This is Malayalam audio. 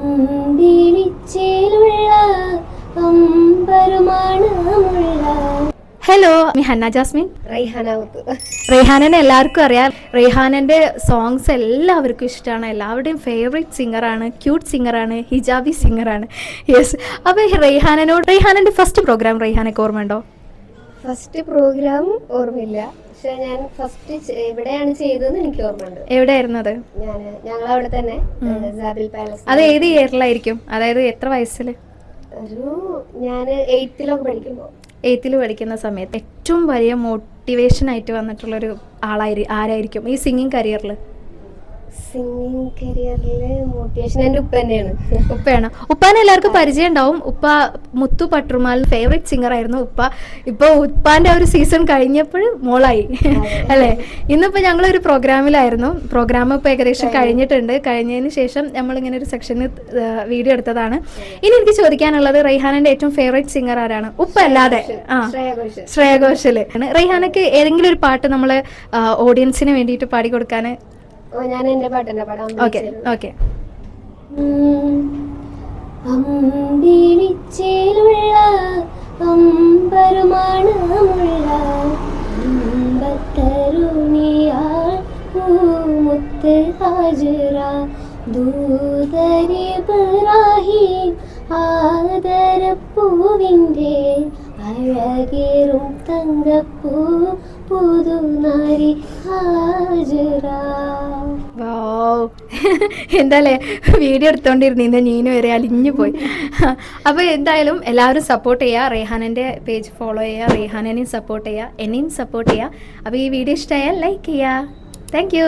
അമ്പിളിച്ചേലുള്ള അമ്പരുമാണമുള്ള. ഹലോ, ഹന്ന ജാസ്മിൻ. റെയ്ഹാനനെ എല്ലാവർക്കും അറിയാം. റെയ്ഹാനന്റെ സോങ്സ് എല്ലാവർക്കും ഇഷ്ടമാണ്. എല്ലാവരുടെയും ഫേവറേറ്റ് സിംഗറാണ്, ക്യൂട്ട് സിംഗറാണ്, ഹിജാബി സിംഗറാണ്. യെസ്. അപ്പോൾ റെയ്ഹാനന്റെ ഫസ്റ്റ് പ്രോഗ്രാം റെയ്ഹാനൊക്കെ ഓർമ്മയുണ്ടോ? ഫസ്റ്റ് പ്രോഗ്രാം ഓർമ്മയില്ല, പക്ഷെ ഞാൻ ഫസ്റ്റ് എവിടെയാണ് ചെയ്തതെന്ന് എനിക്ക് ഓർമ്മയുണ്ട്. എവിടെയായിരുന്നു അത്? ഞങ്ങൾ അവിടെ തന്നെ, സാബിൽ പാലസ്. അത് ഏത് ഇയറിലായിരിക്കും? അതായത് എത്ര വയസ്സിൽ? ഞാൻ 8th പഠിക്കുമ്പോൾ. 8th പഠിക്കുന്ന സമയത്ത് ഏറ്റവും വലിയ മോട്ടിവേഷൻ ആയിട്ട് വന്നിട്ടുള്ളൊരു ആരായിരിക്കും ഈ സിംഗിങ് കരിയറിൽ? സിംഗിങ് കരിയറിൽ മോട്ടിവേഷൻ എൻ്റെ ഉപ്പ തന്നെയാണ്. ഉപ്പയാണ്. ഉപ്പാനെ എല്ലാവർക്കും പരിചയം ഉണ്ടാവും. ഉപ്പ മുത്തു പട്ടുമാൽ ഫേവറേറ്റ് സിംഗർ ആയിരുന്നു ഉപ്പ. ഇപ്പോൾ ഉപ്പാന്റെ ഒരു സീസൺ കഴിഞ്ഞപ്പോൾ മോളായി അല്ലേ? ഇന്നിപ്പോൾ ഞങ്ങളൊരു പ്രോഗ്രാമിലായിരുന്നു. പ്രോഗ്രാം ഇപ്പോൾ ഏകദേശം കഴിഞ്ഞിട്ടുണ്ട്. കഴിഞ്ഞതിന് ശേഷം നമ്മളിങ്ങനെ ഒരു സെക്ഷന് വീഡിയോ എടുത്തതാണ്. ഇനി എനിക്ക് ചോദിക്കാനുള്ളത്, റെയ്ഹാനന്റെ ഏറ്റവും ഫേവറേറ്റ് സിംഗർ ആരാണ്? ഉപ്പ അല്ലാതെ. ശ്രേയ ഘോഷൽ. റെയ്ഹാനക്ക് ഏതെങ്കിലും ഒരു പാട്ട് നമ്മളെ ഓഡിയൻസിന് വേണ്ടിയിട്ട് പാടിക്കൊടുക്കാൻ? ഞാൻ എന്റെ പാട്ടെന്നെ പാടാം. ഓക്കെ. അമ്പിളിച്ചേലുള്ള അമ്പരുമാണമുള്ള അമ്പത്തരുണിയാൾ പൂമുത്ത് ഹാജറ ദൂതരിബ്രാഹിം ആദരപ്പൂവിൻ്റെ അഴകേറും തങ്കപ്പൂ പുതുനാരി ഹാജറ. എന്തായാലേ വീഡിയോ എടുത്തോണ്ടിരുന്ന നീന് വരെ അലിഞ്ഞു പോയി. അപ്പോൾ എന്തായാലും എല്ലാവരും സപ്പോർട്ട് ചെയ്യുക. റെയ്ഹാനൻ്റെ പേജ് ഫോളോ ചെയ്യുക, റെയ്ഹാനെയും സപ്പോർട്ട് ചെയ്യുക, എന്നെയും സപ്പോർട്ട് ചെയ്യുക. അപ്പോൾ ഈ വീഡിയോ ഇഷ്ടമായാൽ ലൈക്ക് ചെയ്യുക. Thank you.